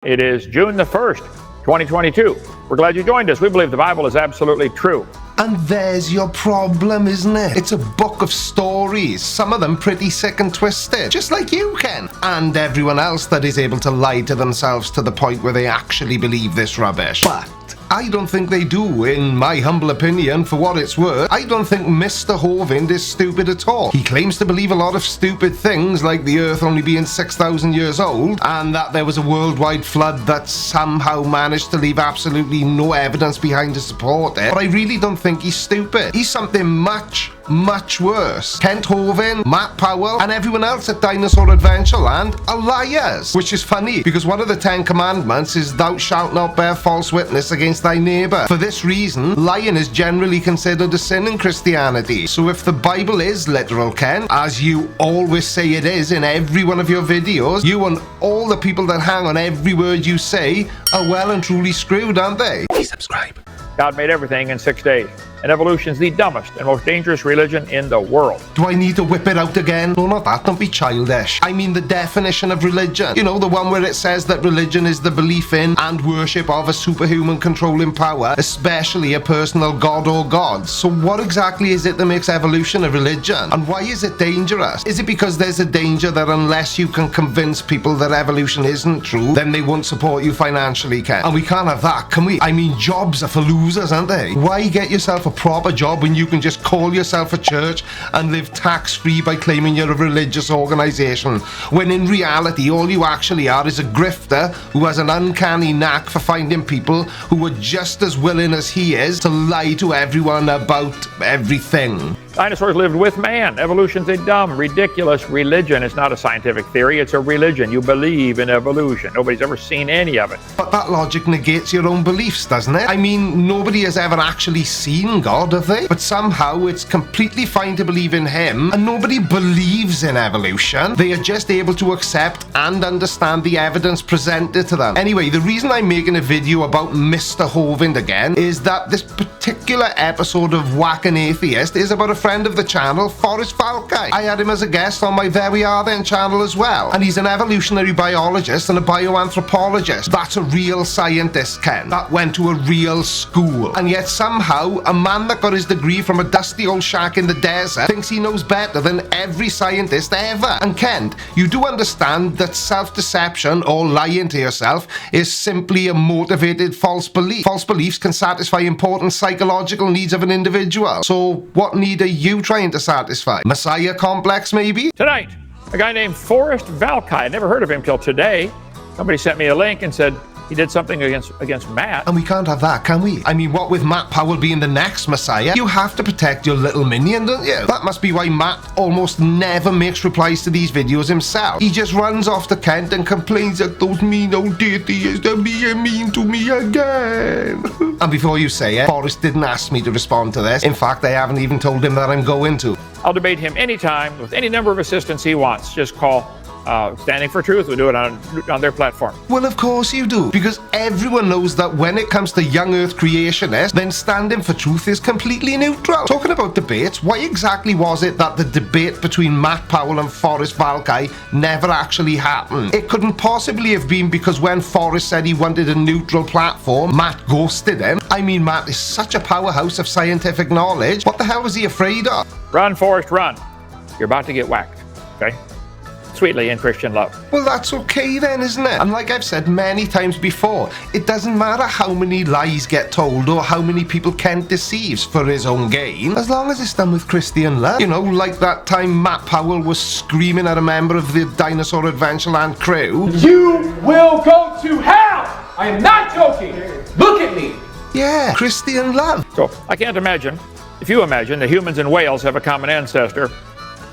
It is June the 1st, 2022. We're glad you joined us. We believe the Bible is absolutely true. And there's your problem, isn't it? It's a book of stories, some of them pretty sick and twisted, just like you, Ken, and everyone else that is able to lie to themselves to the point where they actually believe this rubbish. But I don't think they do, in my humble opinion, for what it's worth. I don't think Mr. Hovind is stupid at all. He claims to believe a lot of stupid things, like the Earth only being 6,000 years old, and that there was a worldwide flood that somehow managed to leave absolutely no evidence behind to support it. But I really don't think he's stupid. He's something much worse. Kent Hovind, Matt Powell, and everyone else at Dinosaur Adventureland are liars. Which is funny, because one of the 10 commandments is thou shalt not bear false witness against thy neighbor. For this reason, lying is generally considered a sin in Christianity. So if the Bible is literal, Ken, as you always say it is in every one of your videos, you and all the people that hang on every word you say are well and truly screwed, aren't they? Please subscribe. God made everything in 6 days, and evolution is the dumbest and most dangerous religion in the world. Do I need to whip it out again? No, not that. Don't be childish. I mean the definition of religion. You know, the one where it says that religion is the belief in and worship of a superhuman controlling power, especially a personal god or gods. So what exactly is it that makes evolution a religion? And why is it dangerous? Is it because there's a danger that unless you can convince people that evolution isn't true, then they won't support you financially, Ken? And we can't have that, can we? I mean, jobs are for losers, aren't they? Why get yourself a proper job when you can just call yourself a church and live tax-free by claiming you're a religious organization, when in reality all you actually are is a grifter who has an uncanny knack for finding people who are just as willing as he is to lie to everyone about everything. Dinosaurs lived with man. Evolution's a dumb, ridiculous religion. It's not a scientific theory, it's a religion. You believe in evolution. Nobody's ever seen any of it. But that logic negates your own beliefs, doesn't it? I mean, nobody has ever actually seen God, have they? But somehow it's completely fine to believe in him, and nobody believes in evolution. They are just able to accept and understand the evidence presented to them. Anyway, the reason I'm making a video about Mr. Hovind again is that this particular episode of Whack an Atheist is about a friend of the channel, Forrest Falkai. I had him as a guest on my There We Are Then channel as well, and he's an evolutionary biologist and a bioanthropologist. That's a real scientist, Ken. That went to a real school. And yet somehow, a man that got his degree from a dusty old shack in the desert thinks he knows better than every scientist ever. And Kent, you do understand that self-deception or lying to yourself is simply a motivated false belief. False beliefs can satisfy important psychological needs of an individual. So what need are you trying to satisfy? Messiah complex, maybe? Tonight, a guy named Forrest Falkai. I never heard of him till today. Somebody sent me a link and said he did something against Matt. And we can't have that, can we? I mean, what with Matt Powell being the next Messiah, you have to protect your little minion, don't you? That must be why Matt almost never makes replies to these videos himself. He just runs off to Kent and complains that those mean old atheists are being mean to me again. And before you say it, Forrest didn't ask me to respond to this. In fact, I haven't even told him that I'm going to. I'll debate him anytime with any number of assistants he wants. Just call Standing for Truth. We'll do it on their platform. Well, of course you do, because everyone knows that when it comes to young earth creationists, then Standing for Truth is completely neutral. Talking about debates, why exactly was it that the debate between Matt Powell and Forrest Falkai never actually happened? It couldn't possibly have been because when Forrest said he wanted a neutral platform, Matt ghosted him. I mean, Matt is such a powerhouse of scientific knowledge. What the hell was he afraid of? Run, Forrest, run. You're about to get whacked, okay? Sweetly in Christian love. Well, that's okay then, isn't it? And like I've said many times before, it doesn't matter how many lies get told or how many people Kent deceives for his own gain, as long as it's done with Christian love. You know, like that time Matt Powell was screaming at a member of the Dinosaur Adventureland crew. You will go to hell! I am not joking! Look at me! Yeah, Christian love. So, I can't imagine, if you imagine that humans and whales have a common ancestor,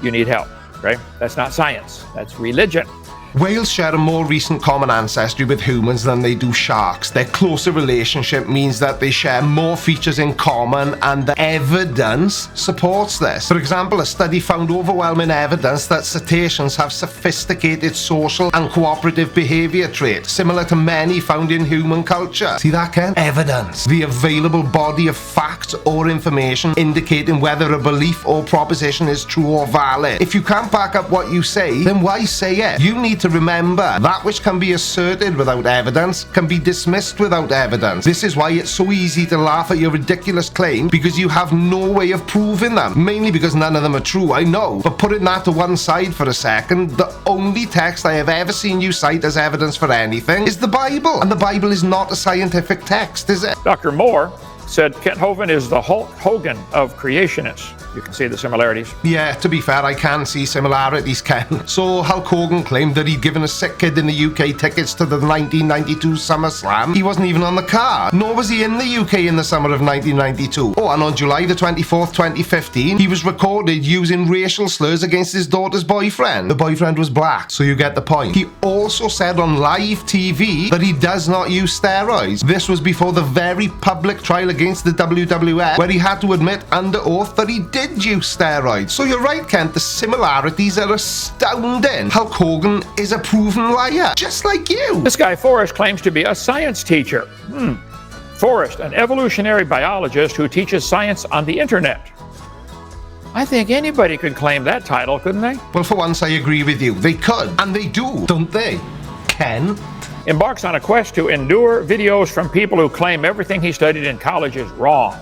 you need help. Right? That's not science, that's religion. Whales share a more recent common ancestry with humans than they do sharks. Their closer relationship means that they share more features in common, and the evidence supports this. For example, a study found overwhelming evidence that cetaceans have sophisticated social and cooperative behavior traits, similar to many found in human culture. See that, Ken? Evidence. The available body of facts or information indicating whether a belief or proposition is true or valid. If you can't back up what you say, then why say it? You need need to remember. That which can be asserted without evidence can be dismissed without evidence. This is why it's so easy to laugh at your ridiculous claim, because you have no way of proving them. Mainly because none of them are true, I know. But putting that to one side for a second, the only text I have ever seen you cite as evidence for anything is the Bible. And the Bible is not a scientific text, is it? Dr. Moore said Kent Hovind is the Hulk Hogan of creationists. You can see the similarities. Yeah, to be fair, I can see similarities, Ken. So Hulk Hogan claimed that he'd given a sick kid in the UK tickets to the 1992 SummerSlam. He wasn't even on the card, nor was he in the UK in the summer of 1992. Oh, and on July the 24th, 2015, he was recorded using racial slurs against his daughter's boyfriend. The boyfriend was black, so you get the point. He also said on live TV that he does not use steroids. This was before the very public trial against the WWF, where he had to admit under oath that he did use steroids. So you're right, Kent, the similarities are astounding. Hulk Hogan is a proven liar, just like you. This guy Forrest claims to be a science teacher. Forrest, an evolutionary biologist who teaches science on the internet. I think anybody could claim that title, couldn't they? Well, for once I agree with you. They could, and they do, don't they, Ken? Embarks on a quest to endure videos from people who claim everything he studied in college is wrong.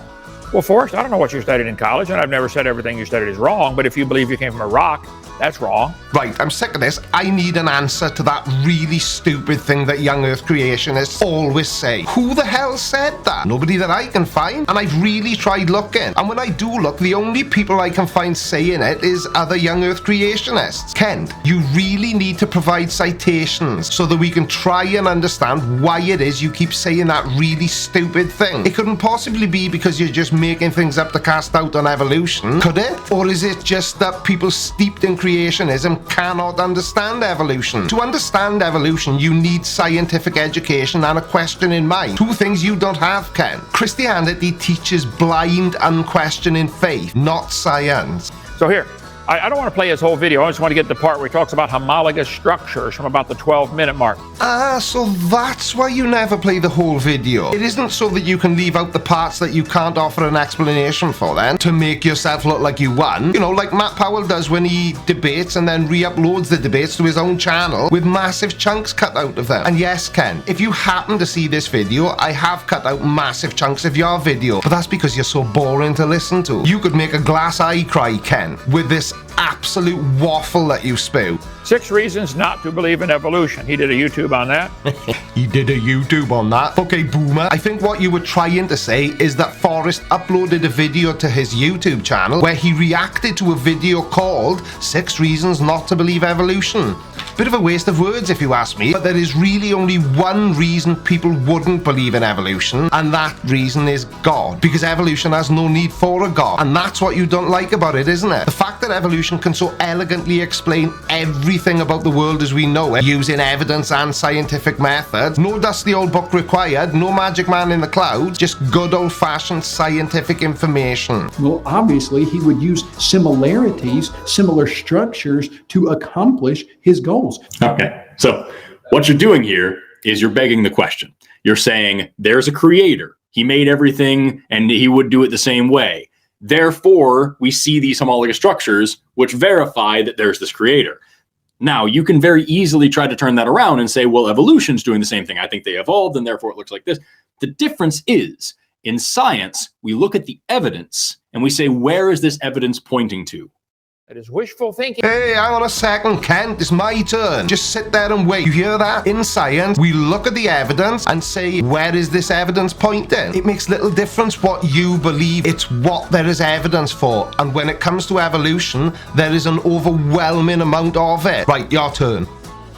Well, Forrest, I don't know what you studied in college, and I've never said everything you studied is wrong, but if you believe you came from a rock, that's wrong. Right, I'm sick of this. I need an answer to that really stupid thing that young Earth creationists always say. Who the hell said that? Nobody that I can find, and I've really tried looking. And when I do look, the only people I can find saying it is other young Earth creationists. Kent, you really need to provide citations so that we can try and understand why it is you keep saying that really stupid thing. It couldn't possibly be because you're just making things up to cast doubt on evolution, could it? Or is it just that people steeped in creationism cannot understand evolution? To understand evolution, you need scientific education and a question in mind. Two things you don't have, Ken. Christianity teaches blind, unquestioning faith, not science. So here, I don't want to play his whole video. I just want to get to the part where he talks about homologous structures from about the 12-minute mark. Ah, so that's why you never play the whole video. It isn't so that you can leave out the parts that you can't offer an explanation for then, to make yourself look like you won. You know, like Matt Powell does when he debates and then re-uploads the debates to his own channel with massive chunks cut out of them. And yes, Ken, if you happen to see this video, I have cut out massive chunks of your video, but that's because you're so boring to listen to. You could make a glass eye cry, Ken, with this absolute waffle that you spew. 6 reasons not to believe in evolution. He did a YouTube on that. He did a YouTube on that. Okay, boomer. I think what you were trying to say is that Forrest uploaded a video to his YouTube channel where he reacted to a video called 6 Reasons Not to Believe Evolution. Bit of a waste of words if you ask me, but there is really only one reason people wouldn't believe in evolution, and that reason is God. Because evolution has no need for a God, and that's what you don't like about it, isn't it? The fact that evolution can so elegantly explain everything about the world as we know it, using evidence and scientific methods. No dusty old book required, no magic man in the clouds, just good old-fashioned scientific information. Well, obviously, he would use similarities, similar structures to accomplish his goals. Okay, so what you're doing here is you're begging the question. You're saying there's a creator. He made everything and he would do it the same way. Therefore, we see these homologous structures which verify that there's this creator. Now, you can very easily try to turn that around and say, well, evolution's doing the same thing. I think they evolved and therefore it looks like this. The difference is, in science, we look at the evidence and we say, where is this evidence pointing to? That is wishful thinking. Hey, hang on a second, Kent. It's my turn. Just sit there and wait. You hear that? In science, we look at the evidence and say, where is this evidence pointing? It makes little difference what you believe. It's what there is evidence for. And when it comes to evolution, there is an overwhelming amount of it. Right, your turn.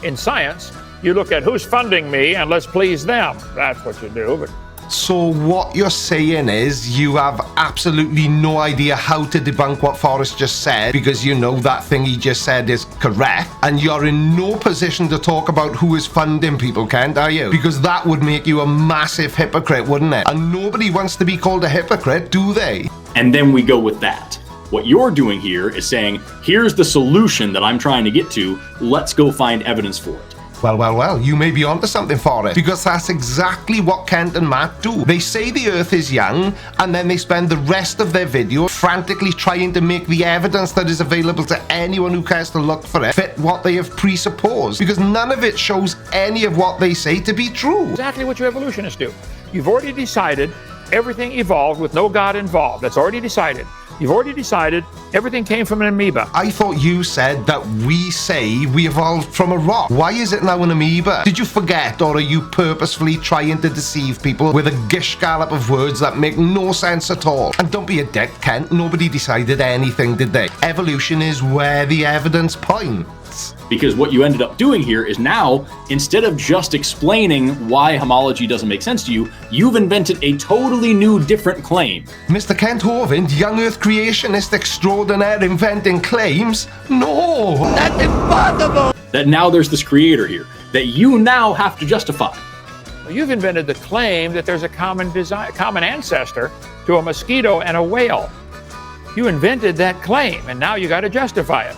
In science, you look at who's funding me and let's please them. That's what you do. But So what you're saying is you have absolutely no idea how to debunk what Forrest just said because you know that thing he just said is correct, and you're in no position to talk about who is funding people, Kent, are you? Because that would make you a massive hypocrite, wouldn't it? And nobody wants to be called a hypocrite, do they? And then we go with that. What you're doing here is saying, here's the solution that I'm trying to get to. Let's go find evidence for it. Well, you may be onto something for it, because that's exactly what Kent and Matt do. They say the Earth is young, and then they spend the rest of their video frantically trying to make the evidence that is available to anyone who cares to look for it fit what they have presupposed, because none of it shows any of what they say to be true. Exactly what you evolutionists do. You've already decided everything evolved with no God involved. That's already decided. You've already decided everything came from an amoeba. I thought you said that we say we evolved from a rock. Why is it now an amoeba? Did you forget, or are you purposefully trying to deceive people with a gish gallop of words that make no sense at all? And don't be a dick, Kent. Nobody decided anything, did they? Evolution is where the evidence points. Because what you ended up doing here is now, instead of just explaining why homology doesn't make sense to you, you've invented a totally new, different claim. Mr. Kent Hovind, young Earth creationist extraordinaire, inventing claims? No! That's impossible! That now there's this creator here that you now have to justify. Well, you've invented the claim that there's a common ancestor to a mosquito and a whale. You invented that claim, and now you got to justify it.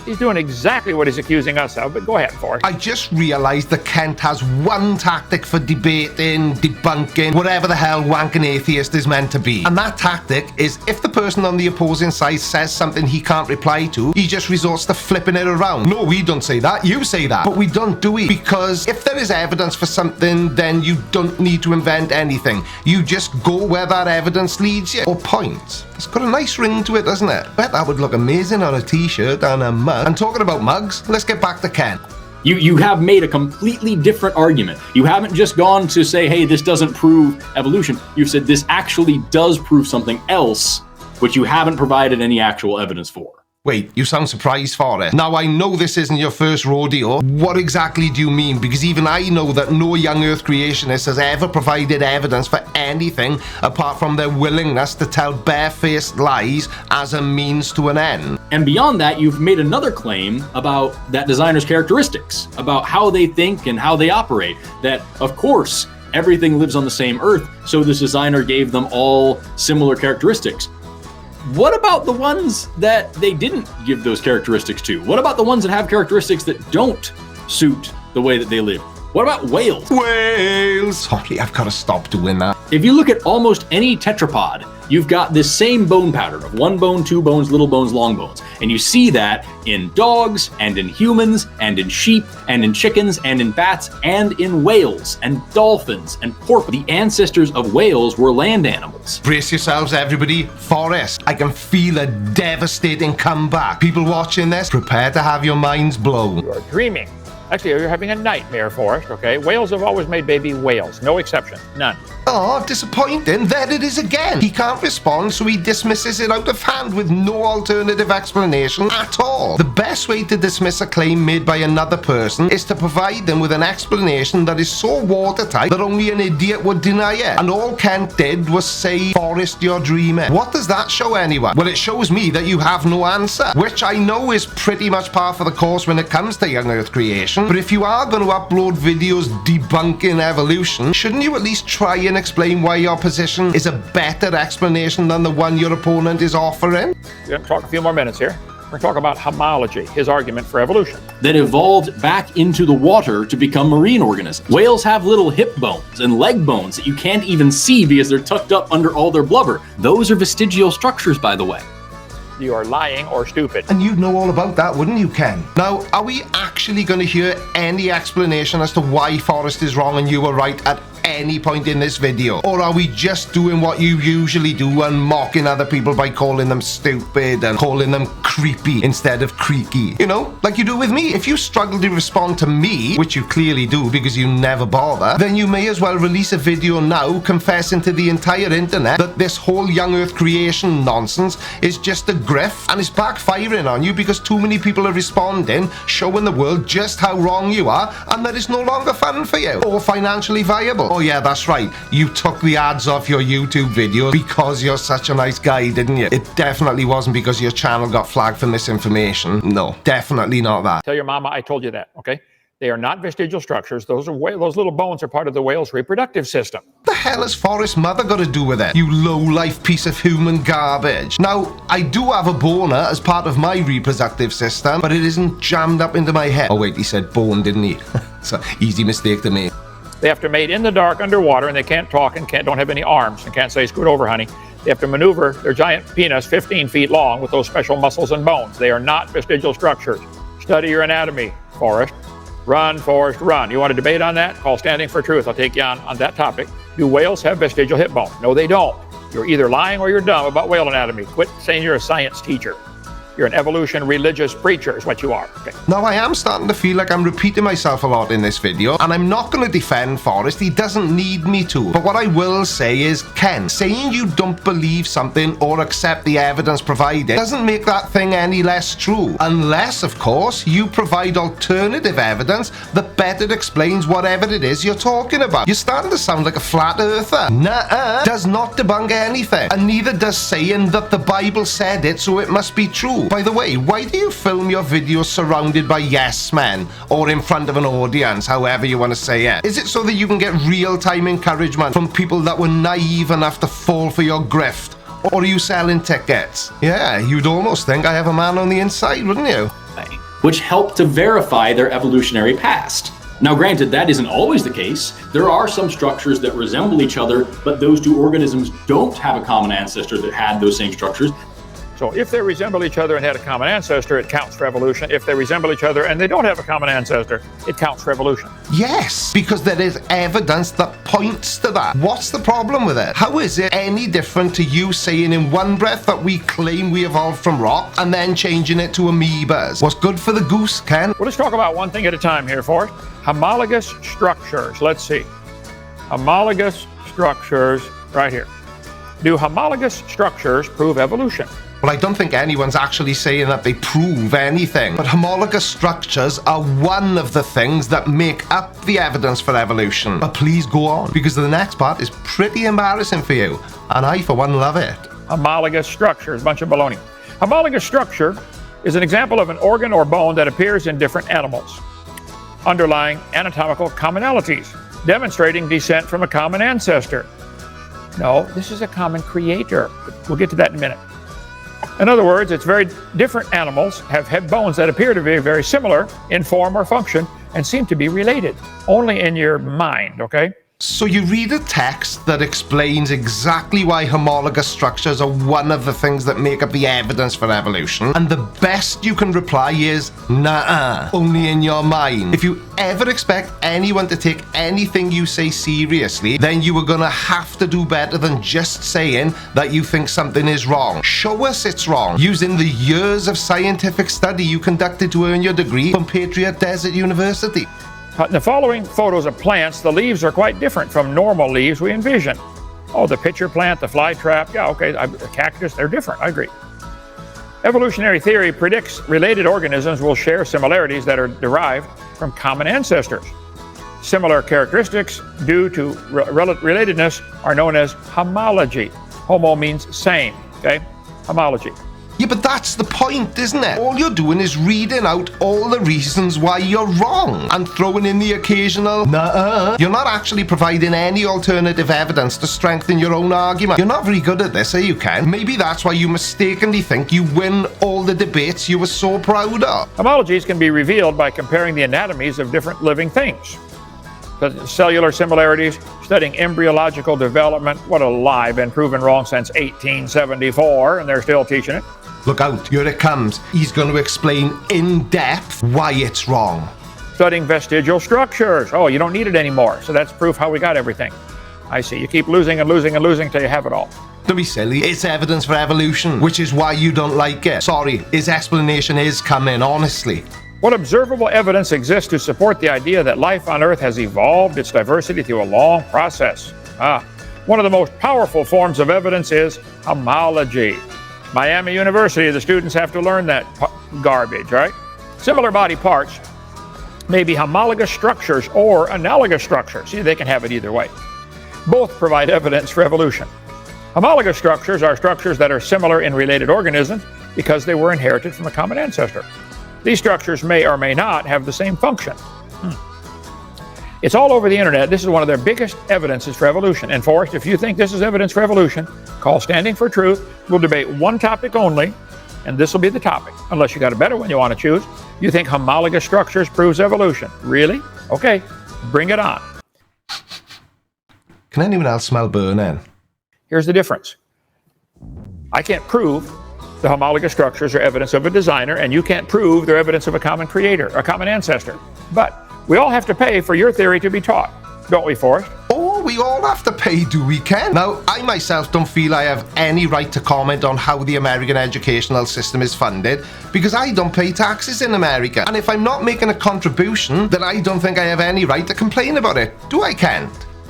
He's doing exactly what he's accusing us of, but go ahead, Forrest. I just realised that Kent has one tactic for debating, debunking, whatever the hell wanking atheist is meant to be. And that tactic is, if the person on the opposing side says something he can't reply to, he just resorts to flipping it around. No, we don't say that, you say that. But we don't, do we? Because if there is evidence for something, then you don't need to invent anything. You just go where that evidence leads you, or points. It's got a nice ring to it, doesn't it? Bet that would look amazing on a t-shirt and a mug. And talking about mugs, let's get back to Ken. You have made a completely different argument. You haven't just gone to say, hey, this doesn't prove evolution. You've said this actually does prove something else, which you haven't provided any actual evidence for. Wait, you sound surprised for it. Now, I know this isn't your first rodeo. What exactly do you mean? Because even I know that no young Earth creationist has ever provided evidence for anything apart from their willingness to tell barefaced lies as a means to an end. And beyond that, you've made another claim about that designer's characteristics, about how they think and how they operate. That, of course, everything lives on the same Earth, so this designer gave them all similar characteristics. What about the ones that they didn't give those characteristics to? What about the ones that have characteristics that don't suit the way that they live? What about whales? Whales! Sorry, I've got to stop doing that. If you look at almost any tetrapod, you've got this same bone pattern of one bone, two bones, little bones, long bones. And you see that in dogs, and in humans, and in sheep, and in chickens, and in bats, and in whales, and dolphins, and porpoise. The ancestors of whales were land animals. Brace yourselves, everybody. Forrest, I can feel a devastating comeback. People watching this, prepare to have your minds blown. You are dreaming. Actually, you're having a nightmare, Forrest, okay? Whales have always made baby whales. No exception. None. Oh, disappointing. There it is again. He can't respond, so he dismisses it out of hand with no alternative explanation at all. The best way to dismiss a claim made by another person is to provide them with an explanation that is so watertight that only an idiot would deny it. And all Kent did was say, Forrest, you're dreaming. What does that show anyone? Well, it shows me that you have no answer, which I know is pretty much par for the course when it comes to young Earth creation. But if you are going to upload videos debunking evolution, shouldn't you at least try and explain why your position is a better explanation than the one your opponent is offering? We're going to talk a few more minutes here. We're going to talk about homology, his argument for evolution. That evolved back into the water to become marine organisms. Whales have little hip bones and leg bones that you can't even see because they're tucked up under all their blubber. Those are vestigial structures, by the way. You are lying or stupid. And you'd know all about that, wouldn't you, Ken? Now, are we actually going to hear any explanation as to why Forrest is wrong and you were right at any point in this video? Or are we just doing what you usually do and mocking other people by calling them stupid and calling them creepy instead of creaky? You know, like you do with me. If you struggle to respond to me, which you clearly do because you never bother, then you may as well release a video now confessing to the entire internet that this whole young Earth creation nonsense is just a grift and it's backfiring on you because too many people are responding, showing the world just how wrong you are and that it's no longer fun for you or financially viable. Oh yeah, that's right. You took the ads off your YouTube videos because you're such a nice guy, didn't you? It definitely wasn't because your channel got flagged for misinformation. No, definitely not that. Tell your mama I told you that, okay? They are not vestigial structures. Those little bones are part of the whale's reproductive system. The hell has Forrest Mother got to do with it, you low-life piece of human garbage? Now, I do have a boner as part of my reproductive system, but it isn't jammed up into my head. Oh wait, he said bone, didn't he? It's an easy mistake to make. They have to mate in the dark underwater, and they can't talk and don't have any arms and can't say, scoot over, honey. They have to maneuver their giant penis 15 feet long with those special muscles and bones. They are not vestigial structures. Study your anatomy, Forrest. Run, Forrest, run. You want to debate on that? Call Standing for Truth. I'll take you on that topic. Do whales have vestigial hip bone? No, they don't. You're either lying or you're dumb about whale anatomy. Quit saying you're a science teacher. You're an evolution religious preacher is what you are. Okay. Now, I am starting to feel like I'm repeating myself a lot in this video, and I'm not going to defend Forrest. He doesn't need me to. But what I will say is, Ken, saying you don't believe something or accept the evidence provided doesn't make that thing any less true. Unless, of course, you provide alternative evidence that better explains whatever it is you're talking about. You're starting to sound like a flat earther. Nuh-uh. Does not debunk anything. And neither does saying that the Bible said it, so it must be true. By the way, why do you film your videos surrounded by yes men or in front of an audience, however you want to say it? Is it so that you can get real-time encouragement from people that were naive enough to fall for your grift? Or are you selling tickets? Yeah, you'd almost think I have a man on the inside, wouldn't you? Which help to verify their evolutionary past. Now, granted, that isn't always the case. There are some structures that resemble each other, but those two organisms don't have a common ancestor that had those same structures. So if they resemble each other and had a common ancestor, it counts for evolution. If they resemble each other and they don't have a common ancestor, it counts for evolution. Yes, because there is evidence that points to that. What's the problem with it? How is it any different to you saying in one breath that we claim we evolved from rock and then changing it to amoebas? What's good for the goose, Ken? Well, let's talk about one thing at a time here, Forrest. Homologous structures. Let's see. Homologous structures right here. Do homologous structures prove evolution? Well, I don't think anyone's actually saying that they prove anything, but homologous structures are one of the things that make up the evidence for evolution. But please go on, because the next part is pretty embarrassing for you, and I, for one, love it. Homologous structures, bunch of baloney. Homologous structure is an example of an organ or bone that appears in different animals. Underlying anatomical commonalities, demonstrating descent from a common ancestor. No, this is a common creator. We'll get to that in a minute. In other words, it's very different animals have head bones that appear to be very similar in form or function and seem to be related, only in your mind, okay? So you read a text that explains exactly why homologous structures are one of the things that make up the evidence for evolution, and the best you can reply is, nah, only in your mind. If you ever expect anyone to take anything you say seriously, then you are gonna have to do better than just saying that you think something is wrong. Show us it's wrong, using the years of scientific study you conducted to earn your degree from Patriot Desert University. In the following photos of plants, the leaves are quite different from normal leaves we envision. Oh, the pitcher plant, the fly trap, yeah, okay, the cactus, they're different, I agree. Evolutionary theory predicts related organisms will share similarities that are derived from common ancestors. Similar characteristics due to relatedness are known as homology. Homo means same, okay? Homology. Yeah, but that's the point, isn't it? All you're doing is reading out all the reasons why you're wrong and throwing in the occasional nuh-uh. You're not actually providing any alternative evidence to strengthen your own argument. You're not very good at this, are you, Ken? Maybe that's why you mistakenly think you win all the debates you were so proud of. Homologies can be revealed by comparing the anatomies of different living things. The cellular similarities, studying embryological development. What a lie, been proven wrong since 1874, and they're still teaching it. Look out, here it comes. He's going to explain in depth why it's wrong. Studying vestigial structures. Oh, you don't need it anymore. So that's proof how we got everything. I see. You keep losing and losing and losing till you have it all. Don't be silly. It's evidence for evolution, which is why you don't like it. Sorry, his explanation is coming, honestly. What observable evidence exists to support the idea that life on Earth has evolved its diversity through a long process? One of the most powerful forms of evidence is homology. Miami University, the students have to learn that garbage, right? Similar body parts may be homologous structures or analogous structures. See, they can have it either way. Both provide evidence for evolution. Homologous structures are structures that are similar in related organisms because they were inherited from a common ancestor. These structures may or may not have the same function. It's all over the internet. This is one of their biggest evidences for evolution. And Forrest, if you think this is evidence for evolution, call Standing for Truth. We'll debate one topic only, and this will be the topic, unless you got a better one you want to choose. You think homologous structures proves evolution? Really? Okay, bring it on. Can anyone else smell burning? Here's the difference. I can't prove the homologous structures are evidence of a designer, and you can't prove they're evidence of a common creator, a common ancestor. But we all have to pay for your theory to be taught, don't we, Forrest? Oh, we all have to pay, do we, Ken? Now, I myself don't feel I have any right to comment on how the American educational system is funded because I don't pay taxes in America. And if I'm not making a contribution, then I don't think I have any right to complain about it. Do I, Ken?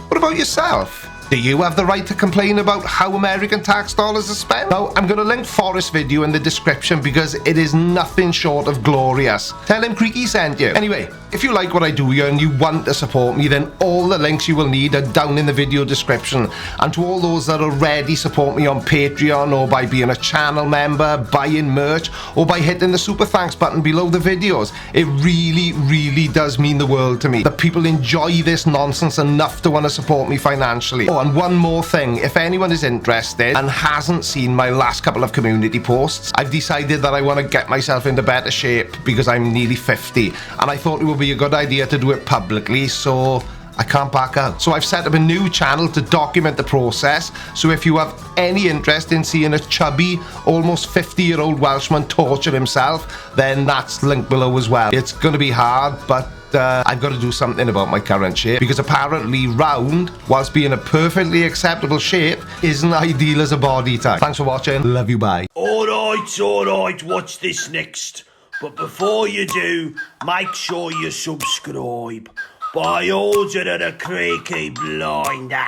What about yourself? Do you have the right to complain about how American tax dollars are spent? Now, I'm going to link Forrest's video in the description because it is nothing short of glorious. Tell him Creaky sent you. Anyway, if you like what I do here and you want to support me, then all the links you will need are down in the video description. And to all those that already support me on Patreon or by being a channel member, buying merch, or by hitting the super thanks button below the videos, it really, really does mean the world to me that people enjoy this nonsense enough to want to support me financially. Oh, and one more thing, if anyone is interested and hasn't seen my last couple of community posts, I've decided that I want to get myself into better shape because I'm nearly 50 and I thought it would be a good idea to do it publicly, so I can't back out. So I've set up a new channel to document the process, so if you have any interest in seeing a chubby, almost 50-year-old Welshman torture himself, then that's linked below as well. It's going to be hard, but I've got to do something about my current shape because apparently round, whilst being a perfectly acceptable shape, isn't ideal as a body type. Thanks for watching. Love you, bye. Alright, watch this next. But before you do, make sure you subscribe by order of the Creaky Blinder.